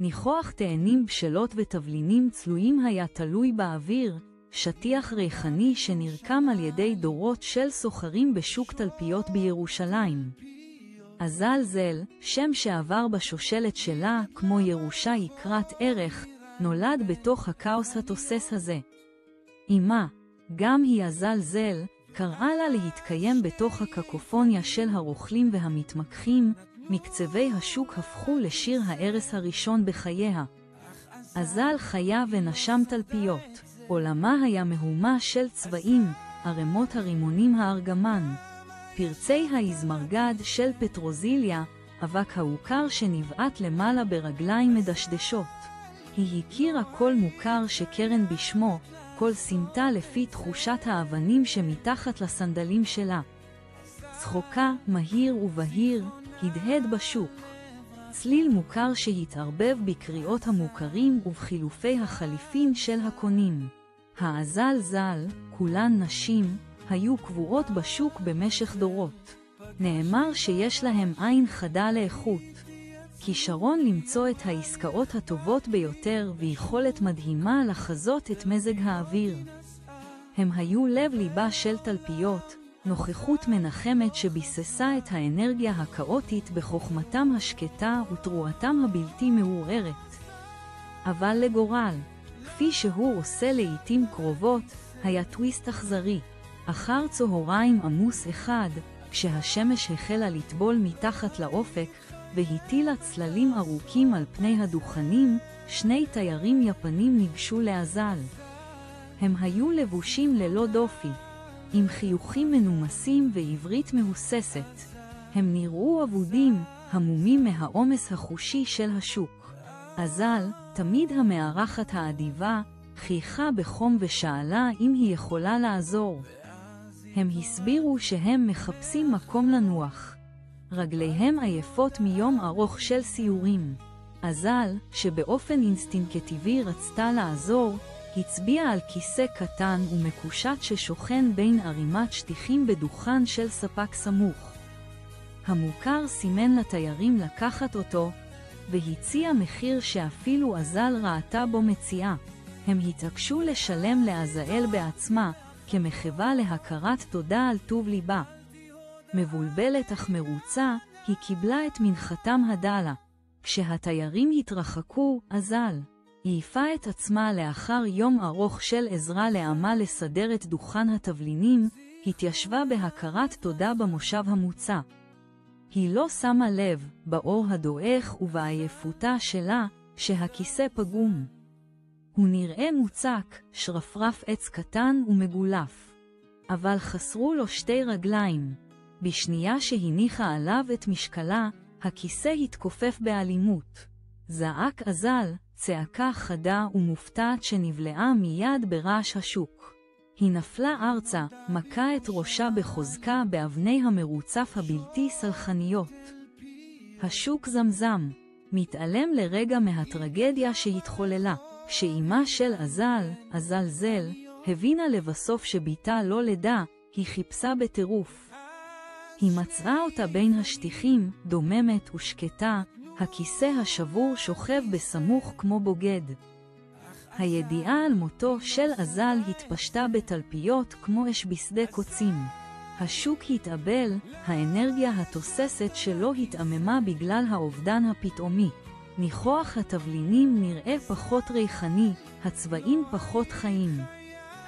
ניחוח תאנים בשלות ותבלינים צלויים היה תלוי באוויר, שטיח ריחני שנרקם על ידי דורות של סוחרים בשוק תלפיות בירושלים. אזלזל, שם שעבר בשושלת שלה כמו ירושה יקרת ערך, נולד בתוך הכאוס התוסס הזה. אמה, גם היא אזלזל, קראה לה להתקיים בתוך הקקופוניה של הרוכלים והמתמקחים, מקצווי השוק הפכו לשיר הערס הראשון בחייה. אזל חיה ונשם תלפיות. עולמה היה מהומה של צבעים, ערמות הרימונים הארגמן, פרצי האזמרגד של פטרוזיליה, אבק האוכר שנבעט למעלה ברגליים מדשדשות. היא הכירה כל מוכר שקרן בשמו, כל סמטה לפי תחושת האבנים שמתחת לסנדלים שלה. צחוקה, מהיר ובהיר, הדהד בשוק. צליל מוכר שהתערבב בקריאות המוכרים ובחילופי החליפין של הקונים. האזלזל, כולן נשים, היו קבועות בשוק במשך דורות. נאמר שיש להם עין חדה לאיכות. כישרון למצוא את העסקאות הטובות ביותר ויכולת מדהימה לחזות את מזג האוויר. הם היו לב ליבה של תלפיות, נוכחות מנחמת שביססה את האנרגיה הקאוטית בחוכמתם השקטה ותרועתם הבלתי מעורערת. אבל לגורל, כפי שהוא עושה לעתים קרובות, היה טוויסט אכזרי. אחר צהריים עמוס אחד, כשהשמש החלה לטבול מתחת לאופק, והטילה צללים ארוכים על פני הדוכנים, שני תיירים יפנים ניגשו לאזל. הם היו לבושים ללא דופי, עם חיוכים מנומסים ועברית מהוססת. הם נראו אבודים, המומים מהעומס החושי של השוק. אזל, תמיד המארחת האדיבה, חייכה בחום ושאלה אם היא יכולה לעזור. הם הסבירו שהם מחפשים מקום לנוח. רגליהם עייפות מיום ארוך של סיורים. אזל, שבאופן אינסטינקטיבי רצתה לעזור, הצביע על כיסא קטן ומקושט ששוכן בין ערימת שטיחים בדוכן של ספק סמוך. המוכר סימן לתיירים לקחת אותו, והציע מחיר שאפילו אזל ראתה בו מציאה. הם התעקשו לשלם לאזאל בעצמה, כמחווה להכרת תודה על טוב ליבה. מבולבלת אך מרוצה, היא קיבלה את מנחתם הדלה. כשהתיירים התרחקו, אזל העיפה את עצמה לאחר יום ארוך של עזרה לעמה לסדר את דוכן התבלינים, התיישבה בהכרת תודה במושב המוצע. היא לא שמה לב, באור הדועך ובעייפותה שלה, שהכיסא פגום. הוא נראה מוצק, שרפרף עץ קטן ומגולף. אבל חסרו לו שתי רגליים. בשנייה שהניחה עליו את משקלה, הכיסא התכופף באלימות. זעק אזל, צעקה חדה ומופתעת שנבלעה מיד ברעש השוק. היא נפלה ארצה, מכה את ראשה בחוזקה באבני המרוצף הבלתי סלחניות. השוק זמזם, מתעלם לרגע מהטרגדיה שהתחוללה. שאימה של אזלזל, הבינה לבסוף שביתה לא לידה, היא חיפשה בטירוף. היא מצאה אותה בין השטיחים, דוממת ושקטה, הכיסא השבור שוכב בסמוך כמו בוגד. הידיעה על מותו של אזל התפשטה בתלפיות כמו אש בשדה קוצים. השוק התאבל, האנרגיה התוססת שלו התעממה בגלל האובדן הפתאומי. ניחוח התבלינים נראה פחות ריחני, הצבעים פחות חיים.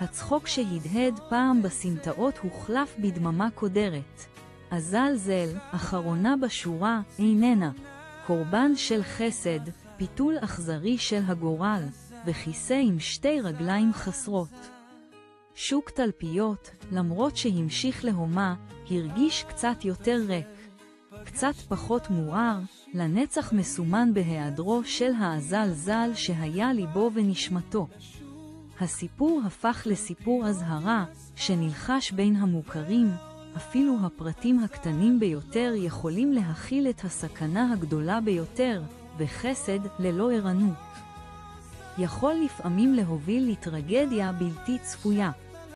הצחוק שהדהד פעם בסמטאות הוחלף בדממה קודרת. אזלזל, אחרונה בשורה, איננה. קורבן של חסד, פיתול אכזרי של הגורל, וכיסא עם שתי רגליים חסרות. שוק תלפיות, למרות שהמשיך להומה, הרגיש קצת יותר ריק. קצת פחות מואר, לנצח מסומן בהיעדרו של האזלזל שהיה ליבו ונשמתו. הסיפור הפך לסיפור אזהרה, שנלחש בין המוכרים, אפילו הפרטים הקטנים ביותר יכולים להכיל את הסכנה הגדולה ביותר, וחסד ללא ערנות יכול לפעמים להוביל לטרגדיה בלתי צפויה.